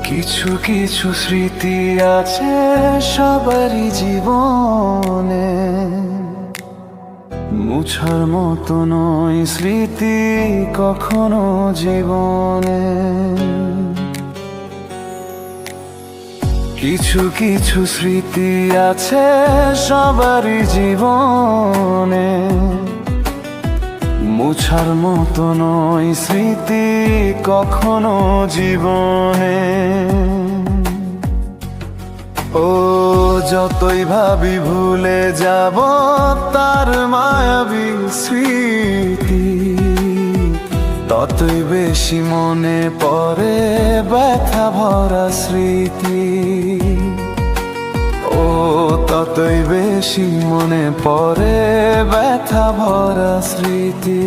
কিছু কিছু স্মৃতি আছে সবারই জীবনে, মুছার মতো নয় স্মৃতি কখনো জীবনে। কিছু কিছু স্মৃতি আছে সবারই জীবনে, মুছার মতো নয় স্মৃতি কখনো জীবনে। ও যতই ভাবি ভুলে যাব তার মায়াবী স্মৃতি, ততই বেশি মনে পড়ে ব্যথা ভরা স্মৃতি। ও ততই বেশি মনে পড়ে ব্যথা ভরা স্মৃতি।